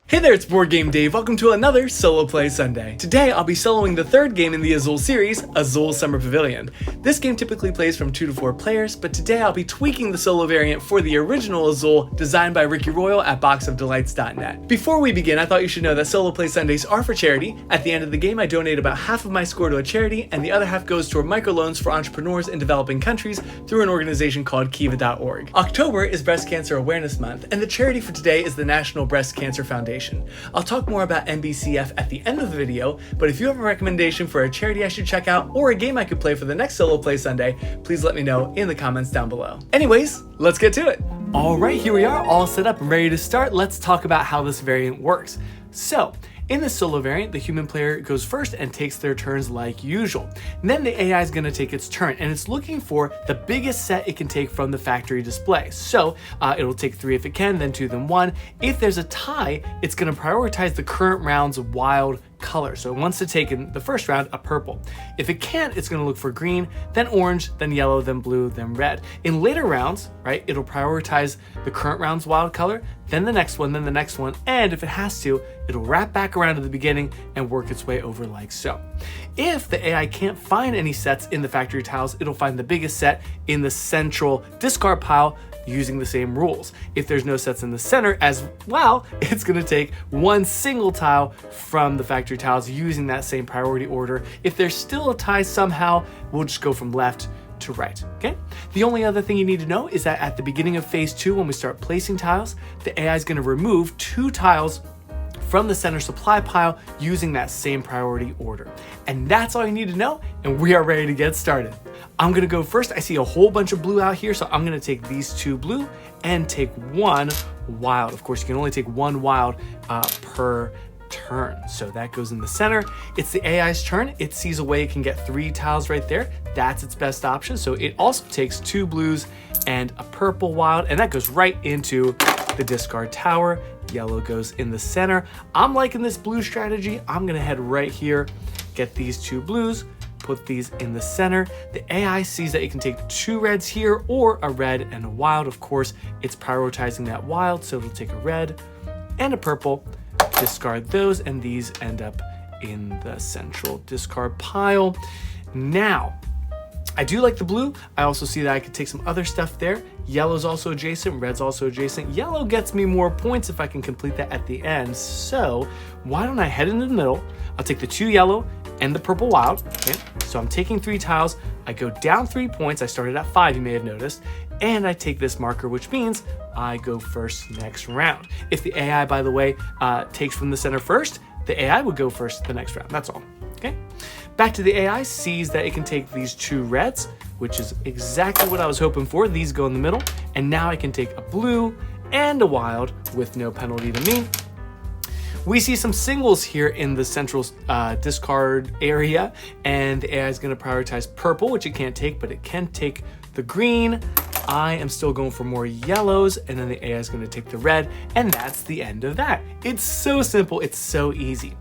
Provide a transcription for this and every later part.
Hey there, it's BoardGameDave. Welcome to another Solo Play Sunday. Today, I'll be soloing the third game in the Azul series, Azul Summer Pavilion. This game typically plays from 2 to 4 players, but today I'll be tweaking the solo variant for the original Azul designed by Ricky Royal at boxofdelights.net. Before we begin, I thought you should know that Solo Play Sundays are for charity. At the end of the game, I donate about half of my score to a charity, and the other half goes toward microloans for entrepreneurs in developing countries through an organization called Kiva.org. October is Breast Cancer Awareness Month, and the charity for today is the National Breast Cancer Foundation. I'll talk more about NBCF at the end of the video, but if you have a recommendation for a charity I should check out or a game I could play for the next Solo Play Sunday, please let me know in the comments down below. Anyways, let's get to it. All right, here we are, all set up and ready to start. Let's talk about how this variant works. So, in the solo variant, the human player goes first and takes their turns like usual. And then the AI is going to take its turn, and it's looking for the biggest set it can take from the factory display. So it'll take 3 if it can, then 2, then 1. If there's a tie, it's going to prioritize the current round's wild color. So it wants to take in the first round a purple. If it can't, it's going to look for green, then orange, then yellow, then blue, then red. In later rounds, right, it'll prioritize the current round's wild color, then the next one, then the next one, and if it has to, it'll wrap back around to the beginning and work its way over like so. If the AI can't find any sets in the factory tiles, it'll find the biggest set in the central discard pile using the same rules. If there's no sets in the center as well, it's gonna take one single tile from the factory tiles using that same priority order. If there's still a tie somehow, we'll just go from left to right, okay? The only other thing you need to know is that at the beginning of phase 2, when we start placing tiles, the AI is gonna remove 2 tiles from the center supply pile using that same priority order. And that's all you need to know, and we are ready to get started. I'm gonna go first. I see a whole bunch of blue out here, so I'm gonna take these 2 blue and take 1 wild. Of course, you can only take 1 wild per turn. So that goes in the center. It's the AI's turn. It sees a way it can get 3 tiles right there. That's its best option. So it also takes 2 blues and a purple wild, and that goes right into the discard tower. Yellow goes in the center. I'm liking this blue strategy. I'm gonna head right here, get these 2 blues, put these in the center. The AI sees that it can take 2 reds here or a red and a wild. Of course, it's prioritizing that wild, so it'll take a red and a purple, discard those, and these end up in the central discard pile. Now, I do like the blue. I also see that I could take some other stuff there. Yellow's also adjacent, red's also adjacent. Yellow gets me more points if I can complete that at the end. So why don't I head into the middle? I'll take the 2 yellow and the purple wild, okay? So I'm taking 3 tiles. I go down 3 points. I started at 5, you may have noticed. And I take this marker, which means I go first next round. If the AI, by the way, takes from the center first, the AI would go first the next round, that's all, okay? Back to the AI, sees that it can take these 2 reds, which is exactly what I was hoping for. These go in the middle, and now I can take a blue and a wild with no penalty to me. We see some singles here in the central discard area, and the AI is gonna prioritize purple, which it can't take, but it can take the green. I am still going for more yellows, and then the AI is gonna take the red, and that's the end of that. It's so simple, it's so easy.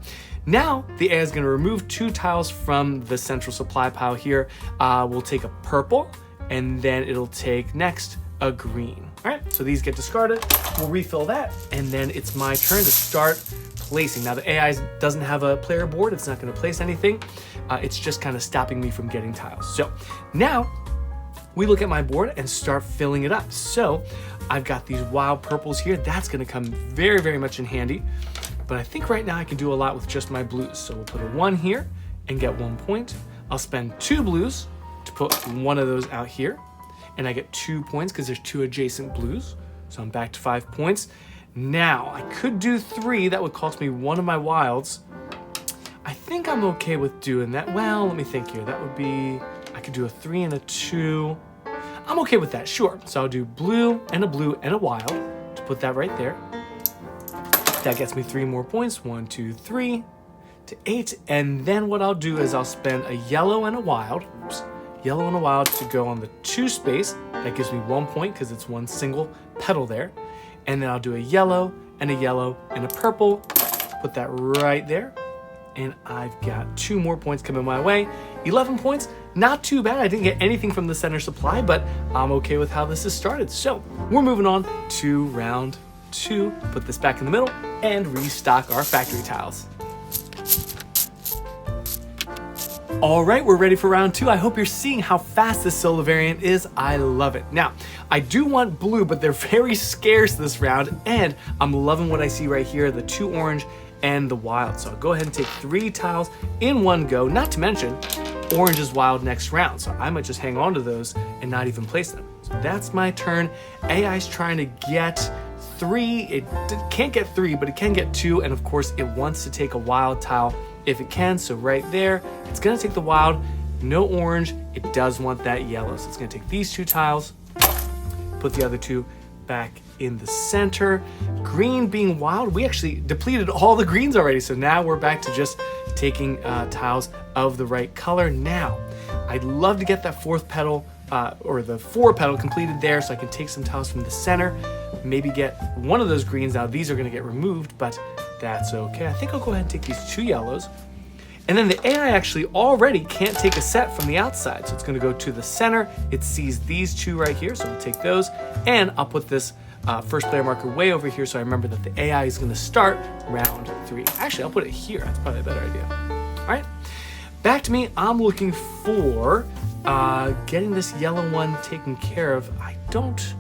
Now, the AI is gonna remove 2 tiles from the central supply pile here. We'll take a purple, and then it'll take next a green. All right, so these get discarded. We'll refill that, and then it's my turn to start placing. Now, the AI doesn't have a player board. It's not gonna place anything. It's just kind of stopping me from getting tiles. So now, we look at my board and start filling it up. So I've got these wild purples here. That's gonna come very, very much in handy. But I think right now I can do a lot with just my blues. So we'll put a 1 here and get 1 point. I'll spend 2 blues to put 1 of those out here. And I get 2 points because there's 2 adjacent blues. So I'm back to 5 points. Now, I could do 3. That would cost me 1 of my wilds. I think I'm okay with doing that. Well, let me think here. That would be, I could do a 3 and a 2. I'm okay with that, sure. So I'll do blue and a wild to put that right there. That gets me 3 more points. 1, 2, 3 to 8. And then what I'll do is I'll spend a yellow and a wild. Oops, yellow and a wild to go on the 2 space. That gives me 1 point because it's 1 single petal there. And then I'll do a yellow and a purple. Put that right there. And I've got 2 more points coming my way. 11 points, not too bad. I didn't get anything from the center supply, but I'm okay with how this has started. So we're moving on to round 2, put this back in the middle, and restock our factory tiles. All right, we're ready for round 2. I hope you're seeing how fast this solo variant is. I love it. Now, I do want blue, but they're very scarce this round, and I'm loving what I see right here, the 2 orange and the wild. So I'll go ahead and take 3 tiles in one go, not to mention orange is wild next round. So I might just hang on to those and not even place them. So that's my turn. AI's trying to get 3. It can't get 3, but it can get 2. And of course it wants to take a wild tile if it can. So right there, it's gonna take the wild, no orange. It does want that yellow. So it's gonna take these 2 tiles, put the other 2 back in the center. Green being wild, we actually depleted all the greens already. So now we're back to just taking tiles of the right color. Now, I'd love to get that 4th petal or the 4 petal completed there so I can take some tiles from the center, maybe get one of those greens. Now these are gonna get removed, but that's okay. I think I'll go ahead and take these 2 yellows. And then the AI actually already can't take a set from the outside. So it's gonna go to the center. It sees these 2 right here, so we'll take those. And I'll put this first player marker way over here so I remember that the AI is gonna start round 3. Actually, I'll put it here. That's probably a better idea. All right, back to me. I'm looking for getting this yellow one taken care of. I don't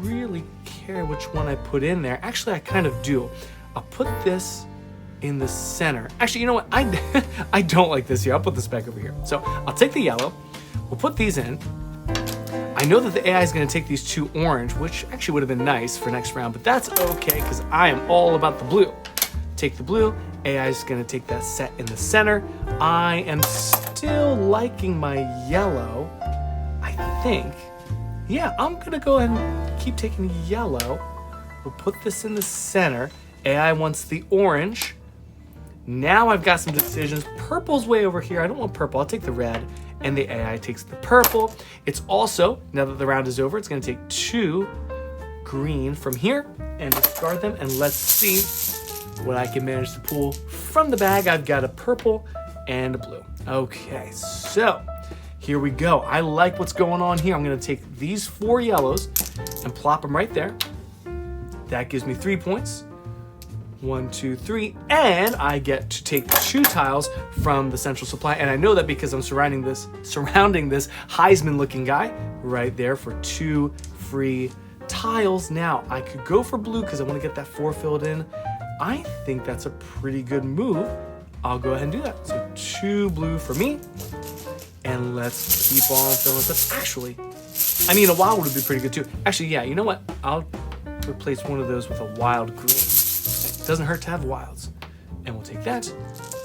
really care which one I put in there. Actually, I kind of do. I'll put this in the center. Actually, you know what? I don't like this here. I'll put this back over here. So I'll take the yellow. We'll put these in. I know that the AI is going to take these 2 orange, which actually would have been nice for next round, but that's okay because I am all about the blue. Take the blue. AI is going to take that set in the center. I am still liking my yellow. I think, yeah, I'm going to go ahead and keep taking yellow. We'll put this in the center. AI wants the orange. Now I've got some decisions. Purple's way over here. I don't want purple. I'll take the red. And the AI takes the purple. It's also, now that the round is over, it's going to take 2 green from here and discard them. And let's see what I can manage to pull from the bag. I've got a purple and a blue. Okay, so here we go. I like what's going on here. I'm going to take these 4 yellows and plop them right there. That gives me 3 points. 1, 2, 3, and I get to take 2 tiles from the central supply, and I know that because I'm surrounding this Heisman-looking guy right there for 2 free tiles. Now I could go for blue because I want to get that 4 filled in. I think that's a pretty good move. I'll go ahead and do that. So 2 blue for me, and let's keep on filling this up. Actually, I mean a wild would be pretty good too. Actually, yeah, you know what? I'll replace one of those with a wild green. It doesn't hurt to have wilds. And we'll take that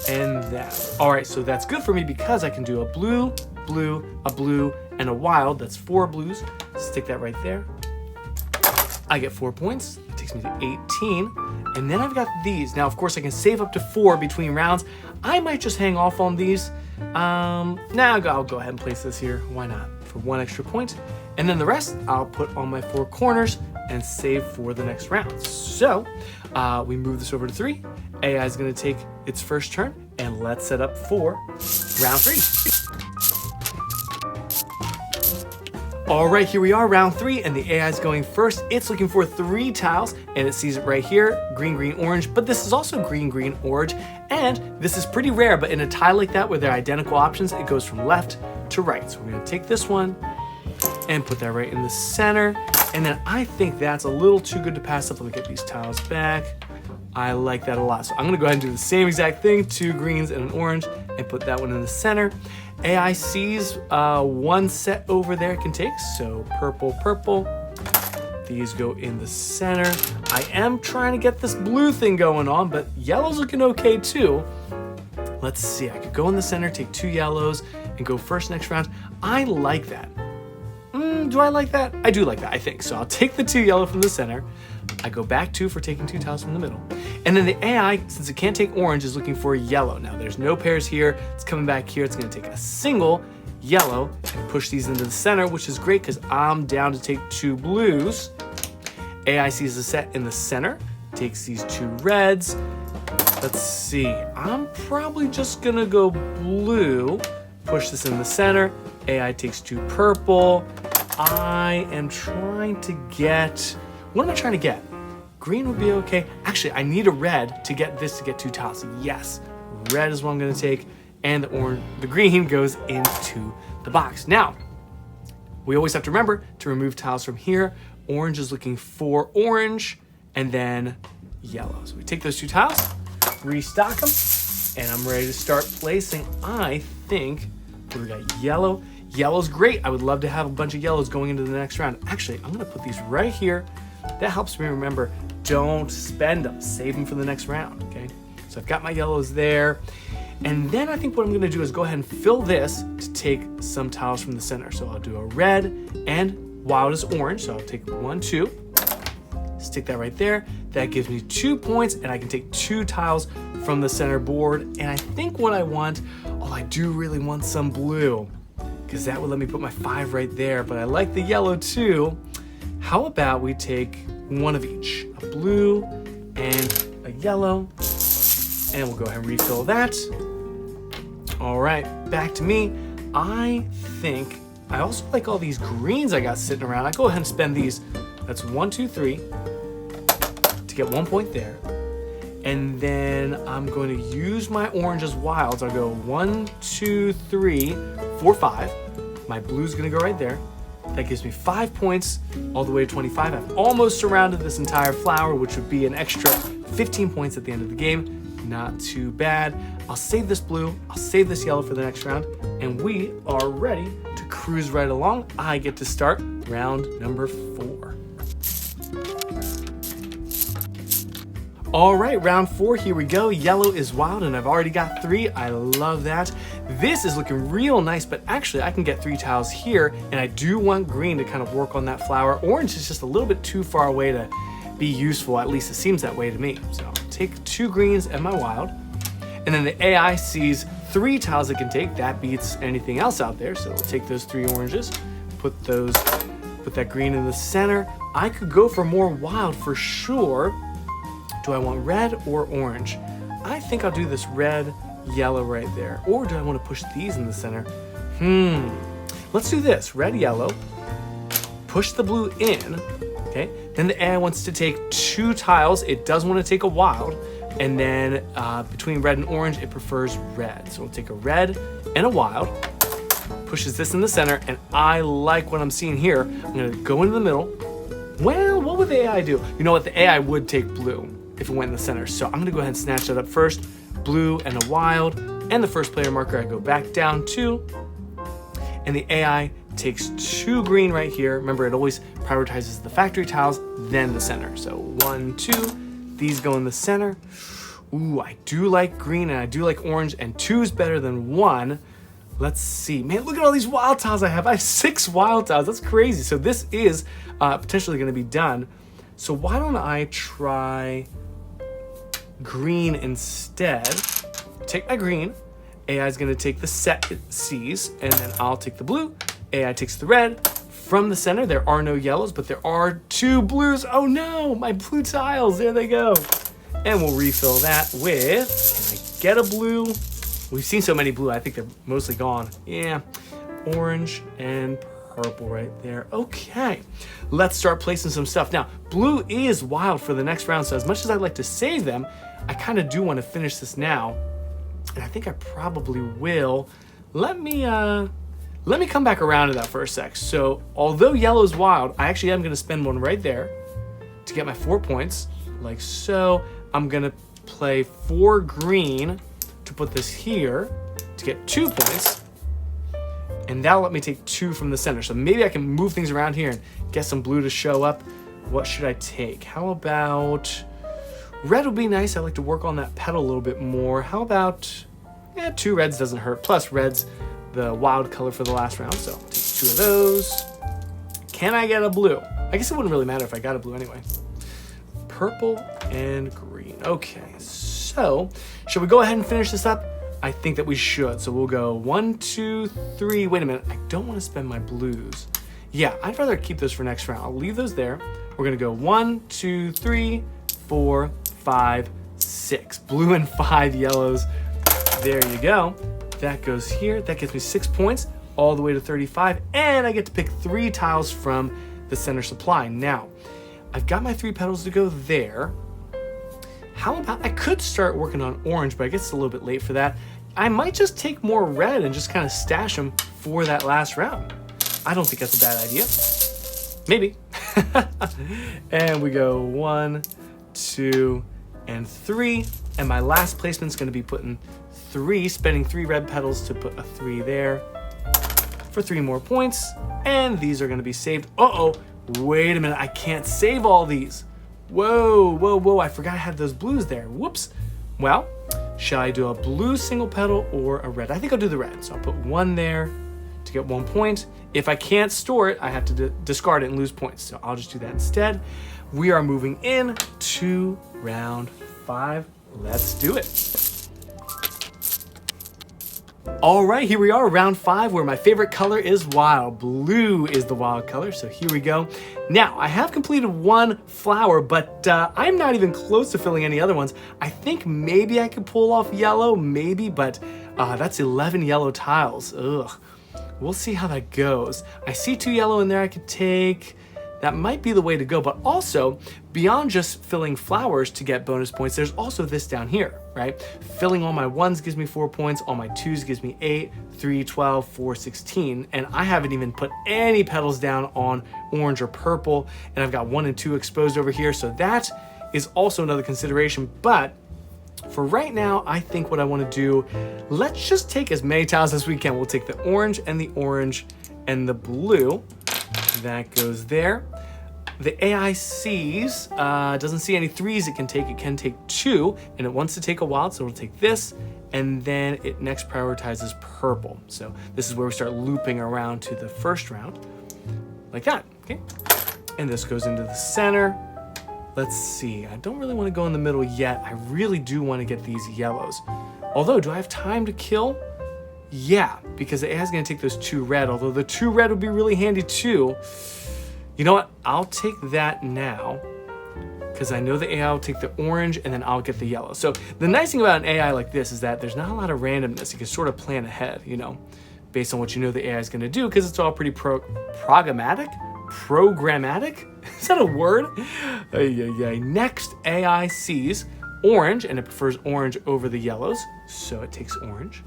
and that. All right, so that's good for me because I can do a blue, blue, a blue, and a wild. That's 4 blues. Stick that right there. I get 4 points. It takes me to 18. And then I've got these. Now, of course, I can save up to 4 between rounds. I might just hang off on these. Now I'll go ahead and place this here. Why not? For 1 extra point. And then the rest I'll put on my 4 corners and save for the next round. So we move this over to 3. AI is going to take its first turn, and let's set up for round 3. All right, here we are, round 3, and the AI is going first. It's looking for 3 tiles, and it sees it right here, green, green, orange, but this is also green, green, orange, and this is pretty rare, but in a tile like that where they're identical options, it goes from left to right. So we're going to take this one and put that right in the center. And then I think that's a little too good to pass up. Let me get these tiles back. I like that a lot. So I'm gonna go ahead and do the same exact thing, 2 greens and an orange, and put that one in the center. AI sees 1 set over there it can take. So purple, purple. These go in the center. I am trying to get this blue thing going on, but yellow's looking okay too. Let's see, I could go in the center, take 2 yellows, and go first next round. I like that. Do I like that? I do like that, I think. So I'll take the 2 yellow from the center. I go back 2 for taking 2 tiles from the middle. And then the AI, since it can't take orange, is looking for yellow. Now there's no pairs here. It's coming back here. It's gonna take a single yellow and push these into the center, which is great because I'm down to take 2 blues. AI sees the set in the center, takes these 2 reds. Let's see, I'm probably just gonna go blue, push this in the center. AI takes 2 purple. I am trying to get, what am I trying to get? green would be okay. Actually, I need a red to get this to get 2 tiles. Yes, red is what I'm gonna take, and the green goes into the box. Now, we always have to remember to remove tiles from here. Orange is looking for orange, and then yellow. So we take those 2 tiles, restock them, and I'm ready to start placing. I think we got yellow. Yellow's great. I would love to have a bunch of yellows going into the next round. Actually, I'm gonna put these right here. That helps me remember, don't spend them, save them for the next round, okay? So I've got my yellows there. And then I think what I'm gonna do is go ahead and fill this to take some tiles from the center. So I'll do a red, and wild is orange. So I'll take 1, 2, stick that right there. That gives me 2 points, and I can take 2 tiles from the center board. And I think what I want, I do really want some blue, because that would let me put my 5 right there, but I like the yellow too. How about we take 1 of each, a blue and a yellow, and we'll go ahead and refill that. All right, back to me. I think I also like all these greens I got sitting around. I go ahead and spend these. That's 1, 2, 3 to get 1 point there. And then I'm going to use my orange as wilds. I'll go 1, 2, 3, 4, 5. My blue's gonna go right there. That gives me 5 points all the way to 25. I've almost surrounded this entire flower, which would be an extra 15 points at the end of the game. Not too bad. I'll save this blue, I'll save this yellow for the next round, and we are ready to cruise right along. I get to start round number 4. All right, round 4, here we go. Yellow is wild, and I've already got 3. I love that. This is looking real nice, but actually I can get 3 tiles here, and I do want green to kind of work on that flower. Orange is just a little bit too far away to be useful, at least it seems that way to me. So I'll take 2 greens and my wild, and then the AI sees 3 tiles it can take. That beats anything else out there, so we'll take those 3 oranges, put that green in the center. I could go for more wild for sure. Do I want red or orange? I think I'll do this red, yellow right there. Or do I want to push these in the center? Let's do this, red, yellow. Push the blue in, okay? Then the AI wants to take 2 tiles. It does want to take a wild. And then between red and orange, it prefers red. So we'll take a red and a wild. Pushes this in the center, and I like what I'm seeing here. I'm gonna go into the middle. Well, what would the AI do? You know what, the AI would take blue if it went in the center. So I'm gonna go ahead and snatch that up first. Blue and a wild, and the first player marker I go back down to. And the AI takes 2 green right here. Remember, it always prioritizes the factory tiles, then the center. So 1, 2, these go in the center. Ooh, I do like green and I do like orange, and 2 is better than 1. Let's see, man, look at all these wild tiles I have. I have 6 wild tiles, that's crazy. So this is potentially gonna be done. So why don't I try green instead? Take my green, AI is gonna take the set it sees, and then I'll take the blue. AI takes the red. From the center, there are no yellows, but there are 2 blues. Oh no, my blue tiles, there they go. And we'll refill that with, can I get a blue? We've seen so many blue, I think they're mostly gone. Yeah, orange and purple right there. Okay, let's start placing some stuff. Now, blue is wild for the next round, so as much as I'd like to save them, I kind of do want to finish this now. And I think I probably will. Let me come back around to that for a sec. So, although yellow is wild, I actually am going to spend 1 right there to get my 4 points, like so. I'm going to play 4 green to put this here to get 2 points, and that'll let me take 2 from the center. So maybe I can move things around here and get some blue to show up. What should I take? How about red would be nice. I like to work on that petal a little bit more. How about 2 reds doesn't hurt. Plus red's the wild color for the last round, so I'll take 2 of those. Can I get a blue? I guess it wouldn't really matter if I got a blue anyway. Purple and green. Okay, so should we go ahead and finish this up? I think that we should. So we'll go 1, 2, 3. Wait a minute, I don't want to spend my blues. Yeah, I'd rather keep those for next round. I'll leave those there. We're gonna go 1, 2, 3, 4, 5, 6. Blue and 5 yellows. There you go. That goes here. That gets me 6 points all the way to 35. And I get to pick 3 tiles from the center supply. Now, I've got my 3 petals to go there. How about, I could start working on orange, but I guess it's a little bit late for that. I might just take more red and just kind of stash them for that last round. I don't think that's a bad idea. Maybe. And we go 1, 2, and 3. And my last placement's going to be putting 3, spending 3 red petals to put a 3 there for 3 more points. And these are going to be saved. Uh-oh, wait a minute, I can't save all these. Whoa, whoa, whoa, I forgot I had those blues there. Whoops. Well, shall I do a blue single petal or a red? I think I'll do the red. So I'll put 1 there to get 1 point. If I can't store it, I have to discard it and lose points. So I'll just do that instead. We are moving in to round 5. Let's do it. All right, here we are, round 5, where my favorite color is wild. Blue is the wild color, so here we go. Now, I have completed 1 flower, but I'm not even close to filling any other ones. I think maybe I could pull off yellow, maybe, but that's 11 yellow tiles. Ugh. We'll see how that goes. I see 2 yellow in there I could take. That might be the way to go, but also, beyond just filling flowers to get bonus points, there's also this down here, right? Filling all my 1s gives me 4 points, all my 2s gives me 8, 3, 12, 4, 16, and I haven't even put any petals down on orange or purple, and I've got 1 and 2 exposed over here, so that is also another consideration, but for right now, I think what I want to do, let's just take as many tiles as we can. We'll take the orange and the blue. That goes there. The AI sees, doesn't see any 3s it can take. It can take 2, and it wants to take a wild, so it'll take this, and then it next prioritizes purple. So this is where we start looping around to the first round, like that, okay? And this goes into the center. Let's see, I don't really want to go in the middle yet. I really do want to get these yellows. Although, do I have time to kill? Yeah, because the AI is going to take those 2 red, although the 2 red would be really handy too. You know what? I'll take that now, because I know the AI will take the orange and then I'll get the yellow. So the nice thing about an AI like this is that there's not a lot of randomness. You can sort of plan ahead, you know, based on what you know the AI is going to do, because it's all pretty programmatic? Programmatic? Is that a word? Next, AI sees orange, and it prefers orange over the yellows, so it takes orange.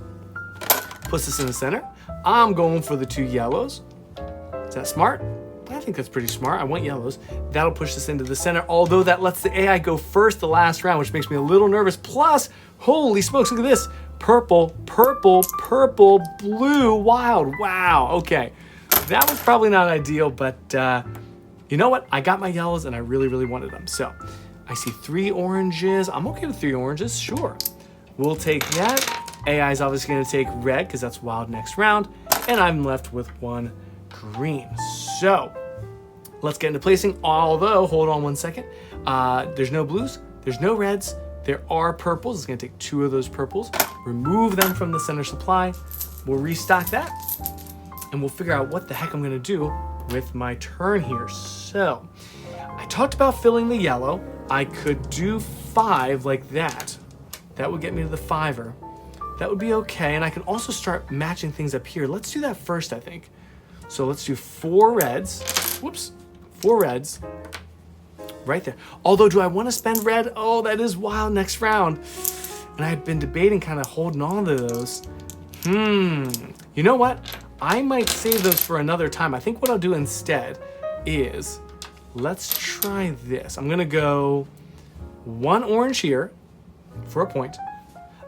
Puts this in the center. I'm going for the 2 yellows. Is that smart? I think that's pretty smart. I want yellows. That'll push this into the center, although that lets the AI go first the last round, which makes me a little nervous. Plus, holy smokes, look at this. Purple, purple, purple, blue, wild. Wow, okay. That was probably not ideal, but you know what? I got my yellows and I really, really wanted them. So I see 3 oranges. I'm okay with 3 oranges, sure. We'll take that. AI is obviously going to take red because that's wild next round, and I'm left with 1 green. So let's get into placing, although, hold on 1 second. There's no blues, there's no reds, there are purples. It's going to take 2 of those purples, remove them from the center supply. We'll restock that, and we'll figure out what the heck I'm going to do with my turn here. So I talked about filling the yellow. I could do 5 like that. That would get me to the 5er. That would be okay, and I can also start matching things up here. Let's do that first, I think. So let's do 4 reds. Whoops, 4 reds. Right there. Although, do I want to spend red? Oh, that is wild next round. And I've been debating kind of holding on to those. You know what? I might save those for another time. I think what I'll do instead is, let's try this. I'm gonna go 1 orange here for a point.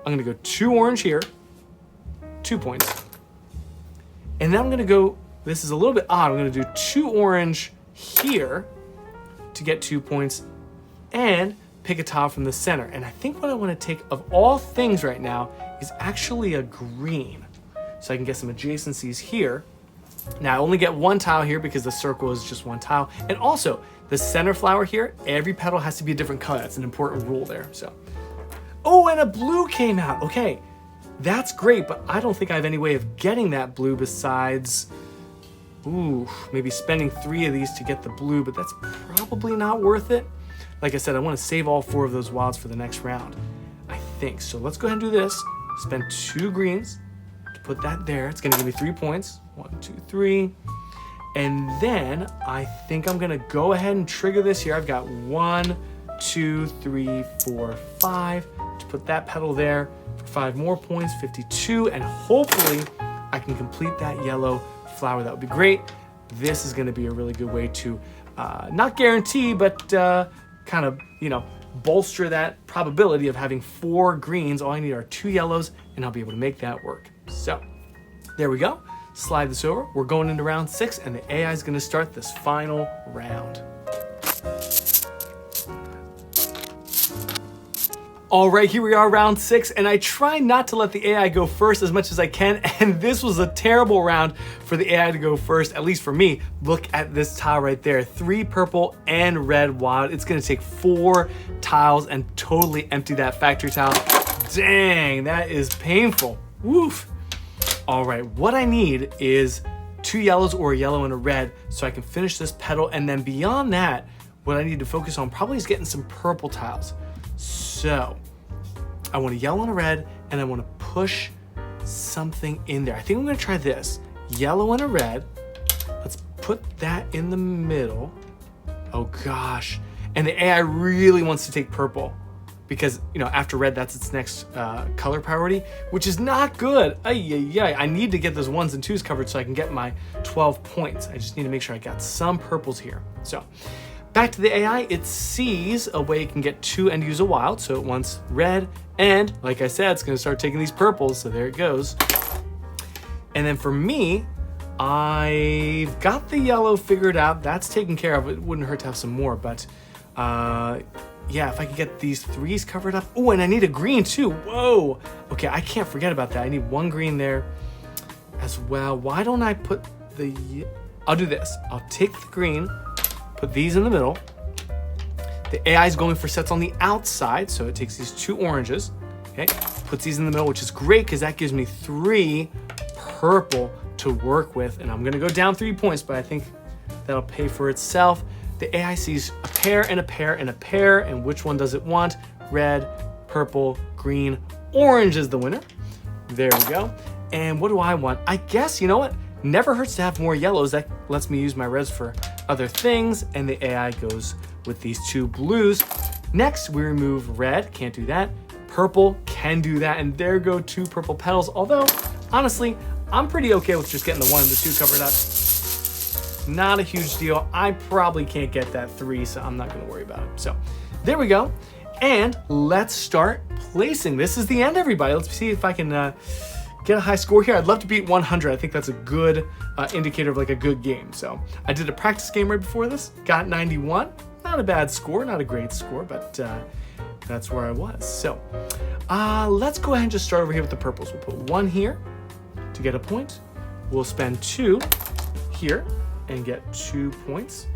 I'm gonna go 2 orange here, 2 points. And then I'm gonna go, this is a little bit odd, I'm gonna do 2 orange here to get 2 points and pick a tile from the center. And I think what I wanna take of all things right now is actually a green. So I can get some adjacencies here. Now I only get 1 tile here because the circle is just 1 tile. And also the center flower here, every petal has to be a different color. That's an important rule there, so. Oh, and a blue came out. Okay, that's great, but I don't think I have any way of getting that blue besides, maybe spending 3 of these to get the blue, but that's probably not worth it. Like I said, I want to save all 4 of those wilds for the next round, I think. So let's go ahead and do this. Spend 2 greens to put that there. It's going to give me 3 points. 1, 2, 3. And then I think I'm gonna go ahead and trigger this here. I've got 1, 2, 3, 4, 5 to put that petal there for 5 more points, 52, and hopefully I can complete that yellow flower. That would be great. This is gonna be a really good way to not guarantee, but kind of, bolster that probability of having 4 greens. All I need are 2 yellows, and I'll be able to make that work. So there we go. Slide this over. We're going into round 6, and the AI is going to start this final round. All right, here we are, round 6, and I try not to let the AI go first as much as I can, and this was a terrible round for the AI to go first, at least for me. Look at this tile right there, 3 purple and red wild. It's gonna take 4 tiles and totally empty that factory tile. Dang, that is painful. Woof. All right, what I need is 2 yellows or a yellow and a red so I can finish this petal, and then beyond that, what I need to focus on probably is getting some purple tiles. So I want a yellow and a red, and I want to push something in there. I think I'm going to try this. Yellow and a red. Let's put that in the middle. Oh gosh. And the AI really wants to take purple because, after red, that's its next color priority, which is not good. I need to get those 1s and 2s covered so I can get my 12 points. I just need to make sure I got some purples here. So back to the AI, it sees a way it can get 2 and use a wild, so it wants red, and like I said, it's gonna start taking these purples, so there it goes. And then for me, I've got the yellow figured out. That's taken care of. It wouldn't hurt to have some more, but yeah, if I could get these 3s covered up. Oh, and I need a green too, whoa. Okay, I can't forget about that. I need 1 green there as well. Why don't I put I'll do this. I'll take the green, put these in the middle. The AI is going for sets on the outside, so it takes these 2 oranges, okay, puts these in the middle, which is great because that gives me 3 purple to work with, and I'm gonna go down 3 points, but I think that'll pay for itself. The AI sees a pair and a pair and a pair, and which one does it want? Red, purple, green, orange is the winner. There we go. And what do I want? I guess, you know what? Never hurts to have more yellows. That lets me use my reds for other things, and the AI goes with these 2 blues. Next, we remove red, can't do that. Purple, can do that, and there go 2 purple petals. Although, honestly, I'm pretty okay with just getting the 1 and the 2 covered up. Not a huge deal. I probably can't get that 3, so I'm not gonna worry about it. So, there we go. And let's start placing. This is the end, everybody. Let's see if I can get a high score here. I'd love to beat 100. I think that's a good indicator of like a good game. So I did a practice game right before this, got 91. Not a bad score, not a great score, but that's where I was. So let's go ahead and just start over here with the purples. We'll put 1 here to get a point. We'll spend 2 here and get 2 points.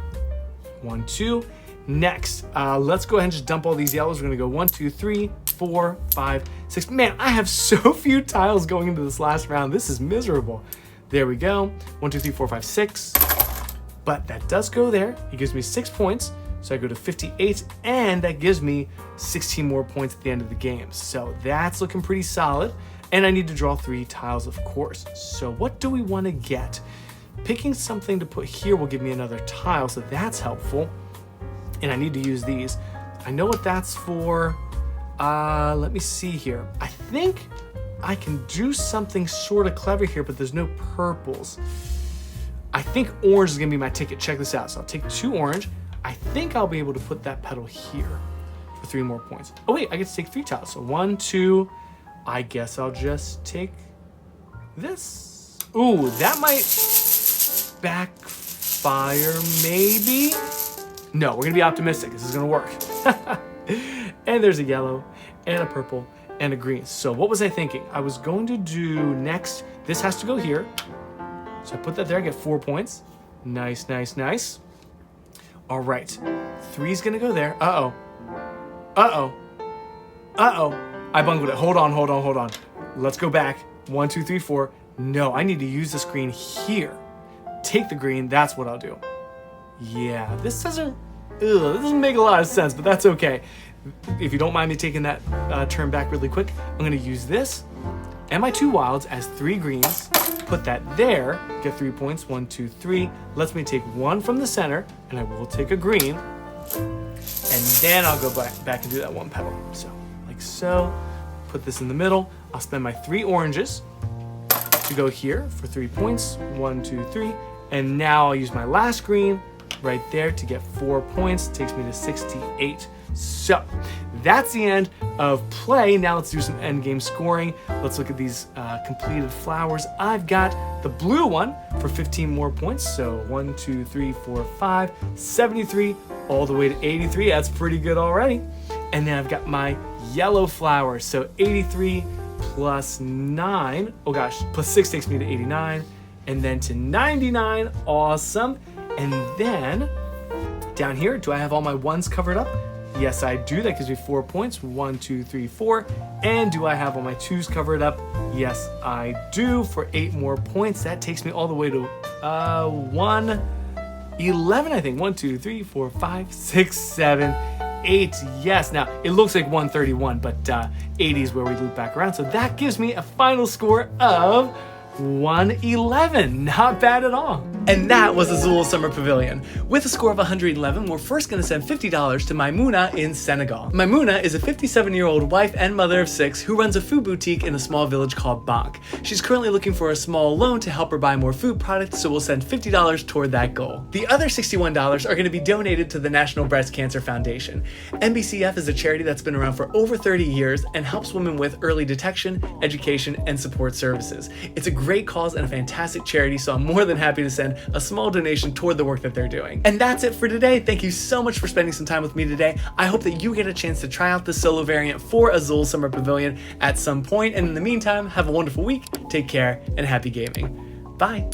1, 2. Next, let's go ahead and just dump all these yellows. We're gonna go 1, 2, 3, 4, 5, 6. Man, I have so few tiles going into this last round. This is miserable. There we go. 1, 2, 3, 4, 5, 6. But that does go there. It gives me 6 points. So I go to 58, and that gives me 16 more points at the end of the game. So that's looking pretty solid. And I need to draw 3 tiles, of course. So what do we want to get? Picking something to put here will give me another tile, so that's helpful. And I need to use these. I know what that's for. Let me see here. I think I can do something sort of clever here, but there's no purples. I think orange is gonna be my ticket. Check this out. So I'll take 2 orange. I think I'll be able to put that petal here for 3 more points. Oh wait, I get to take 3 tiles. So 1, 2, I guess I'll just take this. Ooh, that might backfire maybe. No, we're gonna be optimistic. This is gonna work. And there's a yellow and a purple and a green. So what was I thinking? I was going to do next, this has to go here. So I put that there, I get 4 points. Nice, nice, nice. All right, 3's gonna go there. Uh-oh, uh-oh, uh-oh. I bungled it, hold on, hold on, hold on. Let's go back, 1, 2, 3, 4. No, I need to use this green here. Take the green, that's what I'll do. Yeah, this doesn't make a lot of sense, but that's okay. If you don't mind me taking that turn back really quick, I'm gonna use this and my 2 wilds as 3 greens, put that there, get 3 points, 1, 2, 3, lets me take 1 from the center, and I will take a green, and then I'll go back and do that 1 petal. So, like so, put this in the middle, I'll spend my 3 oranges to go here for 3 points, 1, 2, 3, and now I'll use my last green right there to get 4 points, takes me to 68. So, that's the end of play. Now let's do some end game scoring. Let's look at these completed flowers. I've got the blue one for 15 more points. So 1, 2, 3, 4, 5, 73, all the way to 83. That's pretty good already. And then I've got my yellow flower. So 83 plus 9, oh gosh, plus 6 takes me to 89. And then to 99, awesome. And then down here, do I have all my ones covered up? Yes, I do. That gives me 4 points. 1, 2, 3, 4. And do I have all my 2s covered up? Yes, I do, for 8 more points. That takes me all the way to 111, I think. 1, 2, 3, 4, 5, 6, 7, 8. Yes. Now, it looks like 131, but 80 is where we loop back around. So that gives me a final score of 111. Not bad at all. And that was Azul Summer Pavilion. With a score of 111, we're first going to send $50 to Maimouna in Senegal. Maimouna is a 57-year-old wife and mother of 6 who runs a food boutique in a small village called Bank. She's currently looking for a small loan to help her buy more food products, so we'll send $50 toward that goal. The other $61 are going to be donated to the National Breast Cancer Foundation. NBCF is a charity that's been around for over 30 years and helps women with early detection, education, and support services. It's a great cause and a fantastic charity, so I'm more than happy to send a small donation toward the work that they're doing. And that's it for today. Thank you so much for spending some time with me today. I hope that you get a chance to try out the solo variant for Azul Summer Pavilion at some point. And in the meantime, have a wonderful week, take care, and happy gaming. Bye.